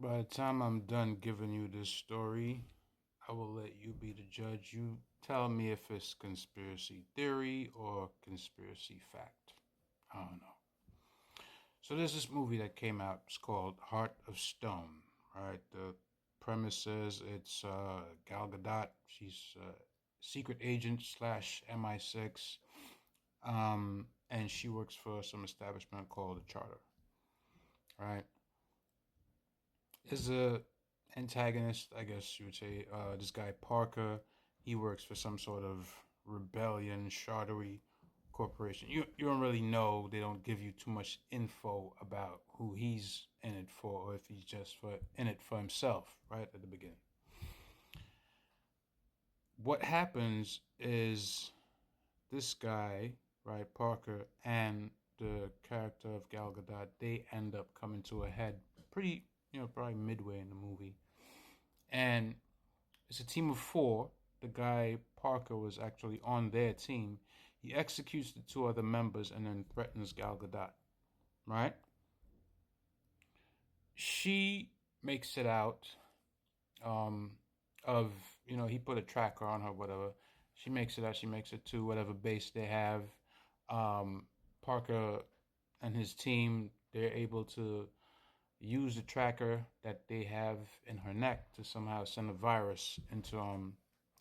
By the time I'm done giving you this story, I will let you be the judge. You tell me if it's conspiracy theory or conspiracy fact. I don't know. So there's this movie that came out. It's called Heart of Stone. Right. The premise is it's Gal Gadot. She's a secret agent slash MI6, and she works for some establishment called the Charter. Right. Is a antagonist, I guess you would say. This guy Parker, he works for some sort of rebellion, chartery corporation. You don't really know. They don't give you too much info about who he's in it for, or if he's just for in it for himself. Right at the beginning, what happens is this guy, right, Parker, and the character of Gal Gadot, they end up coming to a head pretty, probably midway in the movie. And it's a team of four. The guy Parker was actually on their team. He executes the two other members and then threatens Gal Gadot. Right? She makes it out. He put a tracker on her, whatever. She makes it out. She makes it to whatever base they have. Parker and his team, they're able to use the tracker that they have in her neck to somehow send a virus into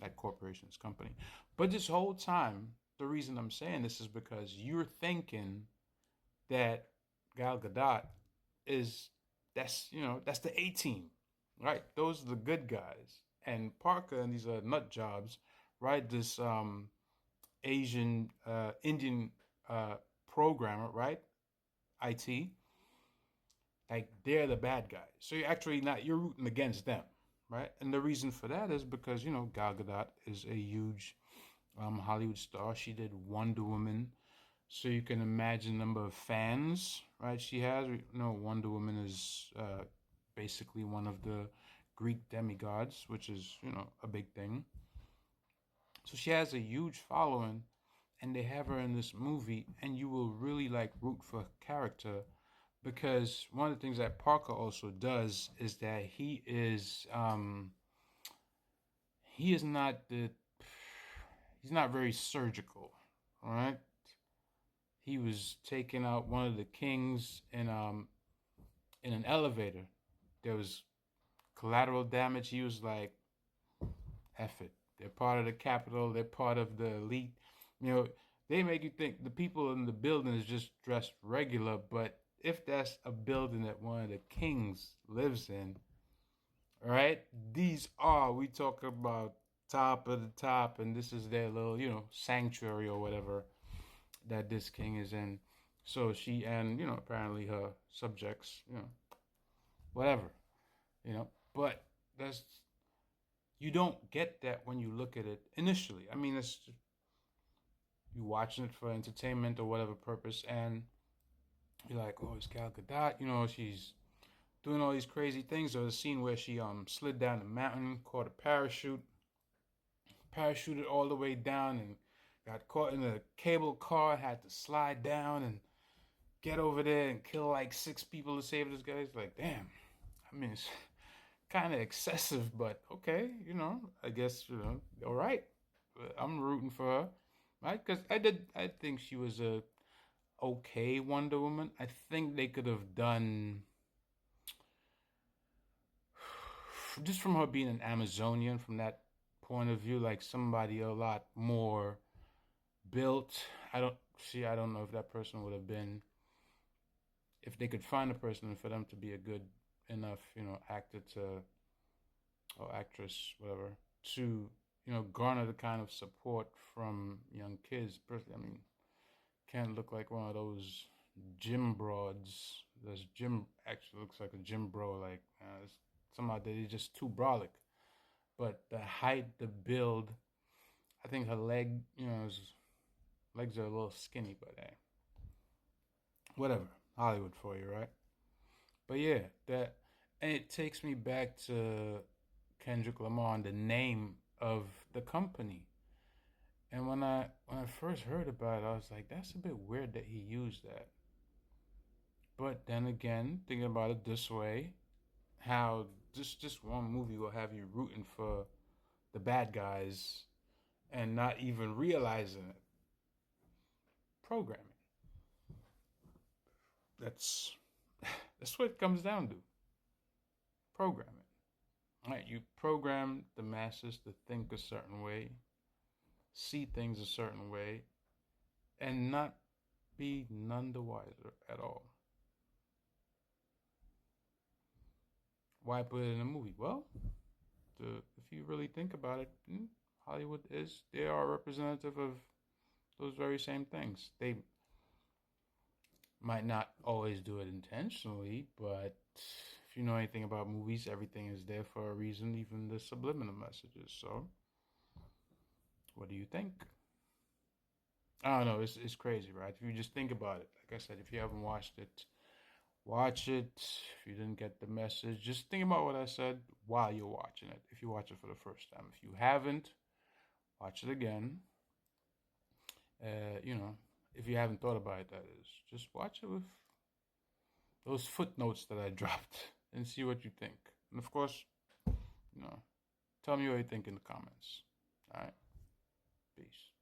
that corporation's company. But this whole time, the reason I'm saying this is because you're thinking that Gal Gadot is that's the A team, right? Those are the good guys, and Parker and these are nut jobs, right? This Asian Indian programmer, right? IT, like they're the bad guys. So you're rooting against them, right? And the reason for that is because Gal Gadot is a huge Hollywood star. She did Wonder Woman, so you can imagine the number of fans, right? She has. Wonder Woman is basically one of the Greek demigods, which is a big thing. So she has a huge following, and they have her in this movie, and you will really like root for her character because one of the things that Parker also does is that he is not the he's not very surgical, all right? He was taking out one of the kings in an elevator. There was collateral damage. He was like, "Eff it. They're part of the capital. They're part of the elite." You know, they make you think the people in the building is just dressed regular, but if that's a building that one of the kings lives in, right? We talk about top of the top, and this is their little, sanctuary or whatever that this king is in. So she and, apparently her subjects, whatever, but that's, you don't get that when you look at it initially. I mean, it's, you watching it for entertainment or whatever purpose, and you're like, oh, it's Gal Gadot, she's doing all these crazy things. There was a scene where she slid down the mountain, caught a parachute, parachuted all the way down, and got caught in a cable car. Had to slide down and get over there and kill like six people to save this guy. It's like, damn. I mean, it's kind of excessive, but okay, I guess all right. I'm rooting for her, right? Because I think she was a okay Wonder Woman. I think they could have done just from her being an Amazonian, from that point of view, like somebody a lot more built. I don't know if that person would have been, if they could find a person for them to be a good enough, actor to, or actress, whatever, to, garner the kind of support from young kids. Personally, I mean, can't look like one of those gym broads. This gym actually looks like a gym bro. Like somehow they're just too brolic. But the height, the build, I think her legs are a little skinny, but hey, whatever. Hollywood for you, right? But yeah, and it takes me back to Kendrick Lamar and the name of the company. And when I first heard about it, I was like, that's a bit weird that he used that. But then again, thinking about it this way, how just one movie will have you rooting for the bad guys and not even realizing it. Programming. That's that's what it comes down to. Programming. Right? You program the masses to think a certain way, see things a certain way, and not be none the wiser at all. Why put it in a movie? Well, if you really think about it, Hollywood they are representative of those very same things. They might not always do it intentionally, but if you know anything about movies, everything is there for a reason, even the subliminal messages. So, what do you think? I don't know. It's crazy, right? If you just think about it, like I said, if you haven't watched it, watch it. If you didn't get the message, just think about what I said while you're watching it. If you watch it for the first time, if you haven't, watch it again. You know, if you haven't thought about it, that is, just watch it with those footnotes that I dropped and see what you think. And of course, tell me what you think in the comments. All right, peace.